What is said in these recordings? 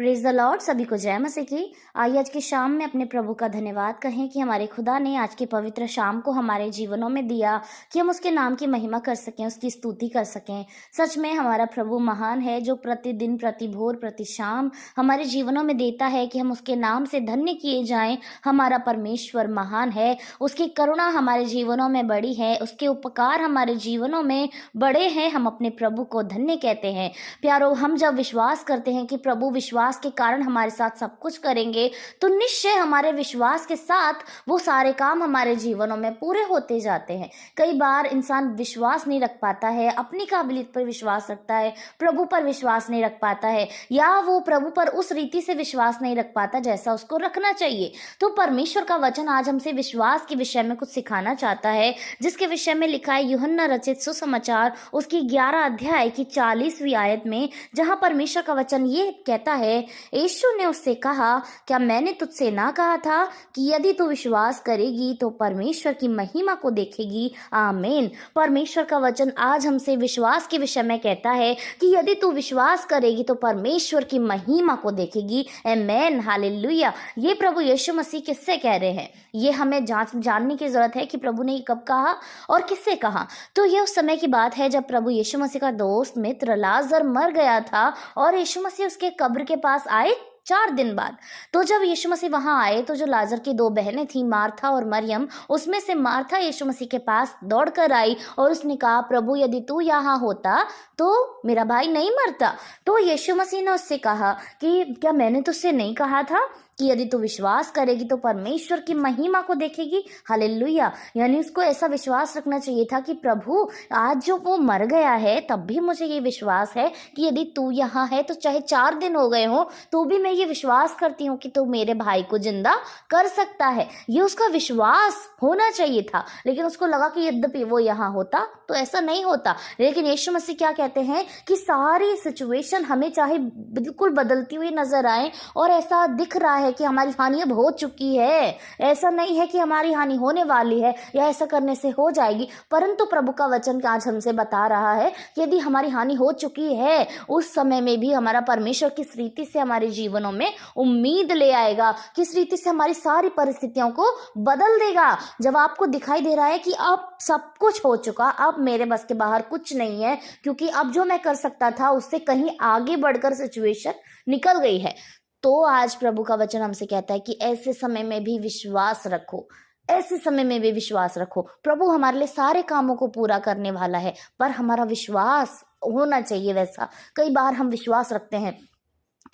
Praise the Lord. सभी को जय मसीह की। आइए आज की शाम में अपने प्रभु का धन्यवाद कहें कि हमारे खुदा ने आज की पवित्र शाम को हमारे जीवनों में दिया कि हम उसके नाम की महिमा कर सकें, उसकी स्तुति कर सकें। सच में हमारा प्रभु महान है, जो प्रतिदिन, प्रति भोर, प्रति शाम हमारे जीवनों में देता है कि हम उसके नाम से धन्य किए जाएं। हमारा परमेश्वर महान है, उसकी करुणा हमारे जीवनों में बड़ी है, उसके उपकार हमारे जीवनों में बड़े हैं। हम अपने प्रभु को धन्य कहते हैं। प्यारो, हम जब विश्वास करते हैं कि प्रभु विश्वास के कारण हमारे साथ सब कुछ करेंगे, तो निश्चय हमारे विश्वास के साथ वो सारे काम हमारे जीवनों में पूरे होते जाते हैं। कई बार इंसान विश्वास नहीं रख पाता है, अपनी काबिलियत पर विश्वास रखता है, प्रभु पर विश्वास नहीं रख पाता है, या वो प्रभु पर उस रीति से विश्वास नहीं रख पाता जैसा उसको रखना चाहिए। तो परमेश्वर का वचन आज हमसे विश्वास के विषय में कुछ सिखाना चाहता है, जिसके विषय में लिखा है यूहन्ना रचित सुसमाचार उसकी 11 अध्याय की 40वीं आयत में, जहां परमेश्वर का वचन ये कहता है, यीशु ने उससे कहा, क्या मैंने तुझसे ना कहा था कि यदि तू विश्वास करेगी तो परमेश्वर की महिमा को देखेगी। आमीन। परमेश्वर का वचन आज हमसे विश्वास के विषय में कहता है कि यदि तू विश्वास करेगी तो परमेश्वर की महिमा को देखेगी। आमीन, हालेलुया। ये प्रभु यीशु मसीह किससे कह रहे हैं? ये हमें जानने की जरूरत है कि प्रभु ने कब कहा और किससे कहा। तो ये उस समय की बात है जब प्रभु यीशु मसीह का दोस्त मित्र लाजर मर गया था और यीशु मसीह उसके कब्र के पास आए 4 दिन बाद। तो जब यीशु मसीह वहां आए तो जो लाजर की 2 बहनें थी, मार्था और मरियम, उसमें से मार्था यीशु मसीह के पास दौड़कर आई और उसने कहा, प्रभु यदि तू यहाँ होता तो मेरा भाई नहीं मरता। तो यीशु मसीह ने उससे कहा कि क्या मैंने तुझसे नहीं कहा था कि यदि तू विश्वास करेगी तो परमेश्वर की महिमा को देखेगी। हालेलुया। यानी उसको ऐसा विश्वास रखना चाहिए था कि प्रभु आज जो वो मर गया है तब भी मुझे ये विश्वास है कि यदि तू यहाँ है तो चाहे 4 दिन हो गए हो तो भी मैं ये विश्वास करती हूँ कि तू मेरे भाई को जिंदा कर सकता है। ये उसका विश्वास होना चाहिए था। लेकिन उसको लगा कि यद्यपि वो यहाँ होता तो ऐसा नहीं होता। लेकिन यीशु मसीह क्या कहते हैं कि सारी सिचुएशन हमें चाहे बिल्कुल बदलती हुई नजर आए और ऐसा दिख रहा है कि हमारी हानि अब हो चुकी है, ऐसा नहीं है कि हमारी हानि होने वाली है या ऐसा करने से हो जाएगी, परंतु प्रभु का वचन आज हमसे बता रहा है कि यदि हमारी हानि हो चुकी है, उस समय में भी हमारा परमेश्वर किस रीति से हमारे जीवनों में उम्मीद ले आएगा, किस रीति से हमारी सारी परिस्थितियों को बदल देगा। जब आपको दिखाई दे रहा है कि अब सब कुछ हो चुका, अब मेरे बस के बाहर कुछ नहीं है, क्योंकि अब जो मैं कर सकता था उससे कहीं आगे बढ़कर सिचुएशन निकल गई है, तो आज प्रभु का वचन हमसे कहता है कि ऐसे समय में भी विश्वास रखो, ऐसे समय में भी विश्वास रखो। प्रभु हमारे लिए सारे कामों को पूरा करने वाला है, पर हमारा विश्वास होना चाहिए वैसा। कई बार हम विश्वास रखते हैं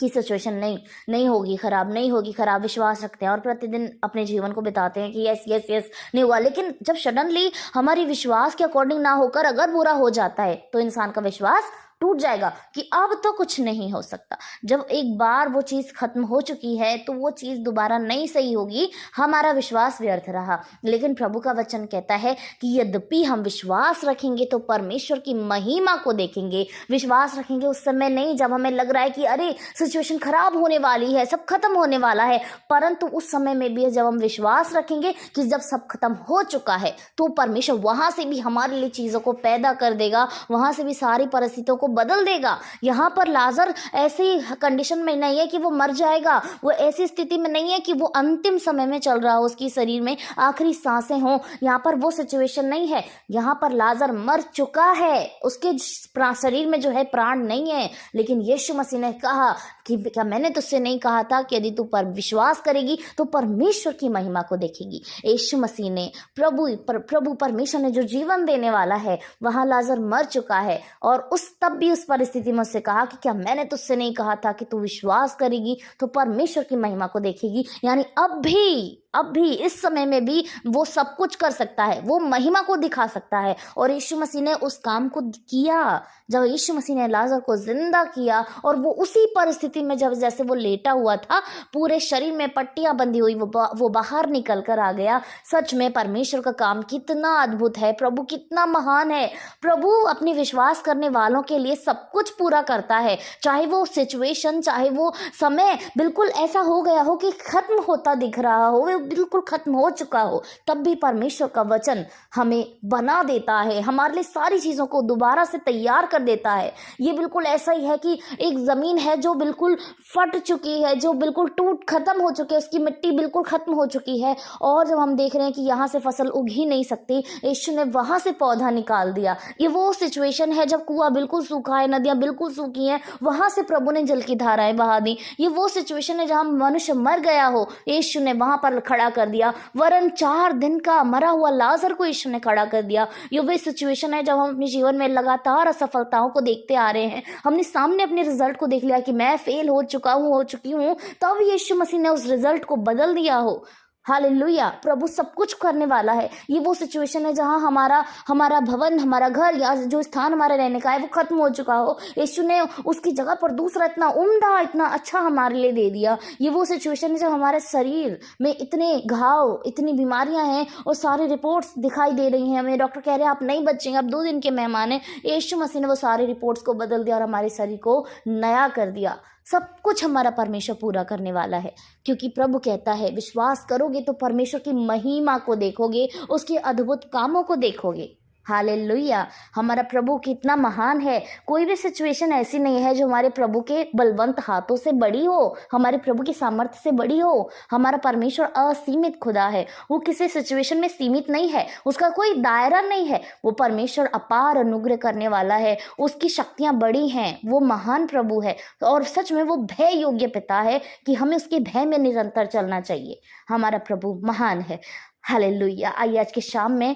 कि सिचुएशन नहीं होगी खराब, नहीं होगी खराब, विश्वास रखते हैं और प्रतिदिन अपने जीवन को बिताते हैं कि यस यस यस नहीं हुआ। लेकिन जब सडनली हमारी विश्वास के अकॉर्डिंग ना होकर अगर बुरा हो जाता है तो इंसान का विश्वास टूट जाएगा कि अब तो कुछ नहीं हो सकता। जब एक बार वो चीज खत्म हो चुकी है तो वो चीज दोबारा नहीं सही होगी, हमारा विश्वास व्यर्थ रहा। लेकिन प्रभु का वचन कहता है कि यद्यपि हम विश्वास रखेंगे तो परमेश्वर की महिमा को देखेंगे। विश्वास रखेंगे उस समय नहीं जब हमें लग रहा है कि अरे सिचुएशन खराब होने वाली है, सब खत्म होने वाला है, परंतु उस समय में भी जब हम विश्वास रखेंगे कि जब सब खत्म हो चुका है तो परमेश्वर वहां से भी हमारे लिए चीजों को पैदा कर देगा, वहां से भी सारी परिस्थितियों को बदल देगा। यहाँ पर लाजर ऐसी कंडीशन में नहीं है कि वो मर जाएगा, वो ऐसी स्थिति में नहीं है कि वो अंतिम समय में चल रहा हो, उसकी शरीर में आखिरी सांसें हो। यहाँ पर वो सिचुएशन नहीं है। यहाँ पर लाजर मर चुका है, उसके शरीर में जो है प्राण नहीं है। लेकिन यीशु मसीह ने कहा कि क्या मैंने तुझसे नहीं कहा था कि यदि तू पर विश्वास करेगी तो परमेश्वर की महिमा को देखेगी। यीशु मसीह ने प्रभु परमेश्वर ने जो जीवन देने वाला है, वहां लाजर मर चुका है और तब भी उस परिस्थिति में उससे कहा कि क्या मैंने तुझसे नहीं कहा था कि तू विश्वास करेगी तो परमेश्वर की महिमा को देखेगी। यानी अब भी इस समय में भी वो सब कुछ कर सकता है, वो महिमा को दिखा सकता है। और यीशु मसीह ने उस काम को किया। जब यीशु मसीह ने लाजर को जिंदा किया और वो उसी परिस्थिति में जब जैसे वो लेटा हुआ था, पूरे शरीर में पट्टियां बंधी हुई, वो बाहर निकल कर आ गया। सच में परमेश्वर का काम कितना अद्भुत है, प्रभु कितना महान है। प्रभु अपने विश्वास करने वालों के लिए सब कुछ पूरा करता है। चाहे वो सिचुएशन, चाहे वो समय बिल्कुल ऐसा हो गया हो कि खत्म होता दिख रहा हो, वो बिल्कुल खत्म हो चुका हो, तब भी परमेश्वर का वचन हमें बना देता है, हमारे लिए सारी चीज़ों को दोबारा से तैयार कर देता है। ये बिल्कुल ऐसा ही है कि एक ज़मीन है जो बिल्कुल फट चुकी है, जो बिल्कुल टूट खत्म हो चुकी है, उसकी मिट्टी बिल्कुल खत्म हो चुकी है, और जब हम देख रहे हैं कि यहाँ से फसल उग ही नहीं सकती, यीशु ने वहाँ से पौधा निकाल दिया। ये वो सिचुएशन है जब कुआं बिल्कुल सूखा है, नदियाँ बिल्कुल सूखी हैं, वहाँ से प्रभु ने जल की धाराएं बहा दी। ये वो सिचुएशन है जहाँ मनुष्य मर गया हो, यीशु ने वहाँ पर खड़ा कर दिया। वरन 4 दिन का मरा हुआ लाजर को यीशु ने खड़ा कर दिया। ये वो सिचुएशन है जब हम अपने जीवन में लगातार असफलताओं को देखते आ रहे हैं, हमने सामने अपने रिजल्ट को देख लिया कि मैं फेल हो चुकी हूँ, तब यीशु मसीह ने उस रिजल्ट को बदल दिया हो। हालेलुया, प्रभु सब कुछ करने वाला है। ये वो सिचुएशन है जहाँ हमारा भवन, हमारा घर या जो स्थान हमारे रहने का है वो खत्म हो चुका हो, यीशु ने उसकी जगह पर दूसरा इतना उम्दा, इतना अच्छा हमारे लिए दे दिया। ये वो सिचुएशन है जब हमारे शरीर में इतने घाव, इतनी बीमारियां हैं और सारी रिपोर्ट्स दिखाई दे रही हैं, हमें डॉक्टर कह रहे हैं आप नहीं बचेंगे, आप 2 दिन के मेहमान हैं। यीशु मसीह ने वो सारी रिपोर्ट्स को बदल दिया और हमारे शरीर को नया कर दिया। सब कुछ हमारा परमेश्वर पूरा करने वाला है, क्योंकि प्रभु कहता है विश्वास करोगे तो परमेश्वर की महिमा को देखोगे, उसके अद्भुत कामों को देखोगे। हालेलुया, हमारा प्रभु कितना महान है। कोई भी सिचुएशन ऐसी नहीं है जो हमारे प्रभु के बलवंत हाथों से बड़ी हो, हमारे प्रभु की सामर्थ्य से बड़ी हो। हमारा परमेश्वर असीमित खुदा है, वो किसी सिचुएशन में सीमित नहीं है, उसका कोई दायरा नहीं है। वो परमेश्वर अपार अनुग्रह करने वाला है, उसकी शक्तियां बड़ी हैं, वो महान प्रभु है और सच में वो भय योग्य पिता है कि हमें उसके भय में निरंतर चलना चाहिए। हमारा प्रभु महान है। हालेलुया। आइए आज की शाम में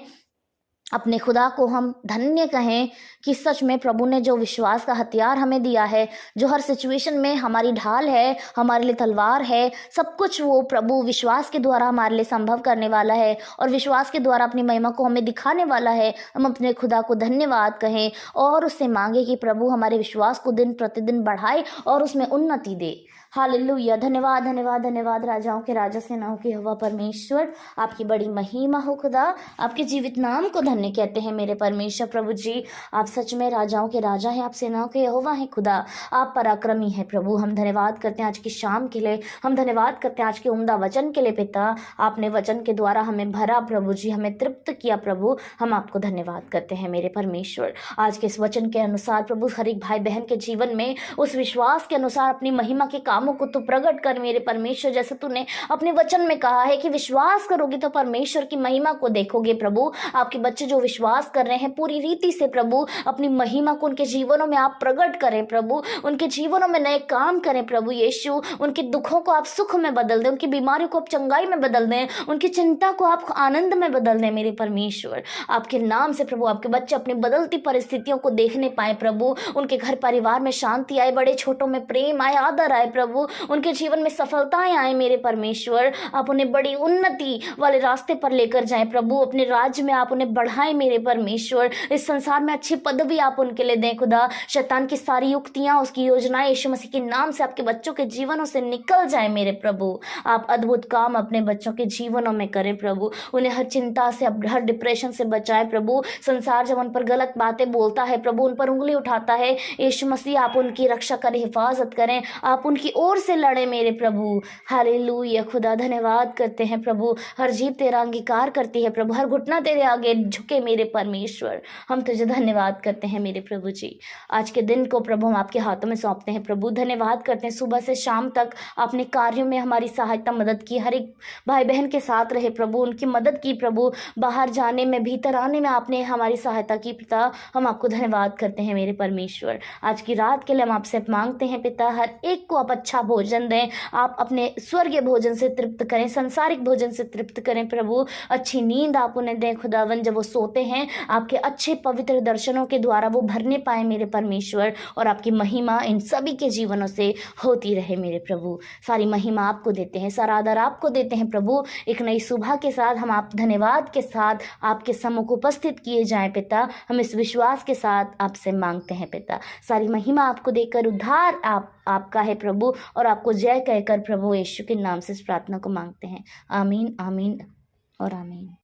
अपने खुदा को हम धन्य कहें कि सच में प्रभु ने जो विश्वास का हथियार हमें दिया है, जो हर सिचुएशन में हमारी ढाल है, हमारे लिए तलवार है, सब कुछ वो प्रभु विश्वास के द्वारा हमारे लिए संभव करने वाला है और विश्वास के द्वारा अपनी महिमा को हमें दिखाने वाला है। हम अपने खुदा को धन्यवाद कहें और उससे मांगे कि प्रभु हमारे विश्वास को दिन प्रतिदिन बढ़ाए और उसमें उन्नति दे। हालेलुया। धन्यवाद धन्यवाद धन्यवाद राजाओं के राजा, सेनाओं के यहोवा परमेश्वर, आपकी बड़ी महिमा हो खुदा, आपके जीवित नाम को धन्य कहते हैं मेरे परमेश्वर। प्रभु जी, आप सच में राजाओं के राजा हैं, आप सेनाओं के यहोवा हैं खुदा, आप पराक्रमी हैं प्रभु। हम धन्यवाद करते हैं आज की शाम के लिए, हम धन्यवाद करते हैं आज के उम्दा वचन के लिए पिता। आपने वचन के द्वारा हमें भरा प्रभु जी, हमें तृप्त किया प्रभु, हम आपको धन्यवाद करते हैं मेरे परमेश्वर। आज के इस वचन के अनुसार प्रभु हर एक भाई बहन के जीवन में उस विश्वास के अनुसार अपनी महिमा के कामों को तो प्रकट कर मेरे परमेश्वर। जैसे तूने अपने वचन में कहा है कि विश्वास करोगे तो परमेश्वर की महिमा को देखोगे प्रभु। आपके बच्चे जो विश्वास कर रहे हैं पूरी रीति से प्रभु, अपनी महिमा को उनके जीवनों में आप प्रकट करें प्रभु, उनके जीवनों में नए काम करें प्रभु यीशु। उनके दुखों को आप सुख में बदल दें, उनकी बीमारियों को आप चंगाई में बदल दें, उनकी चिंता को आप आनंद में बदल दें मेरे परमेश्वर। आपके नाम से प्रभु आपके बच्चे अपनी बदलती परिस्थितियों को देखने पाए प्रभु, उनके घर परिवार में शांति आए, बड़े छोटों में प्रेम आए, आदर आए प्रभु, उनके जीवन में सफलताएं आए मेरे परमेश्वर। आप उन्हें बड़ी उन्नति वाले रास्ते पर लेकर जाएं प्रभु, अपने राज्य में आप उन्हें बढ़ाएं मेरे परमेश्वर। इस संसार में अच्छी पदवी आप उनके लिए दें खुदा। शैतान की सारी युक्तियां, उसकी योजनाएं यीशु मसीह के नाम से आपके बच्चों के जीवनों से निकल जाए मेरे प्रभु। आप अद्भुत काम अपने बच्चों के जीवनों में करें प्रभु, उन्हें हर चिंता से, हर डिप्रेशन से बचाएं प्रभु। संसार जब उन पर गलत बातें बोलता है प्रभु, उन पर उंगली उठाता है, यीशु मसीह आप उनकी रक्षा करें, हिफाजत करें, आप उनकी ओर से लड़े मेरे प्रभु। हालेलुया खुदा, धन्यवाद करते हैं प्रभु। हर जीव तेरा अंगीकार करती है प्रभु, हर घुटना तेरे आगे झुके मेरे परमेश्वर। हम तुझे धन्यवाद करते हैं मेरे प्रभु जी। आज के दिन को प्रभु हम आपके हाथों में सौंपते हैं प्रभु। धन्यवाद करते हैं सुबह से शाम तक आपने कार्यों में हमारी सहायता मदद की, हर एक भाई बहन के साथ रहे प्रभु, उनकी मदद की प्रभु, बाहर जाने में भीतर आने में आपने हमारी सहायता की पिता। हम आपको धन्यवाद करते हैं मेरे परमेश्वर। आज की रात के लिए हम आपसे मांगते हैं पिता, हर एक को आप अच्छा भोजन दें, आप अपने स्वर्गीय भोजन से तृप्त करें, संसारिक भोजन से तृप्त करें प्रभु। अच्छी नींद आप उन्हें दें खुदावन, जब वो सोते हैं आपके अच्छे पवित्र दर्शनों के द्वारा वो भरने पाए मेरे परमेश्वर, और आपकी महिमा इन सभी के जीवनों से होती रहे मेरे प्रभु। सारी महिमा आपको देते हैं, सारा आदर आपको देते हैं प्रभु। एक नई सुबह के साथ हम आप धन्यवाद के साथ आपके सम्मुख उपस्थित किए जाएं पिता। हम इस विश्वास के साथ आपसे मांगते हैं पिता। सारी महिमा आपको देकर उद्धार आपका है प्रभु, और आपको जय कहकर प्रभु यीशु के नाम से इस प्रार्थना को मांगते हैं। आमीन आमीन और आमीन।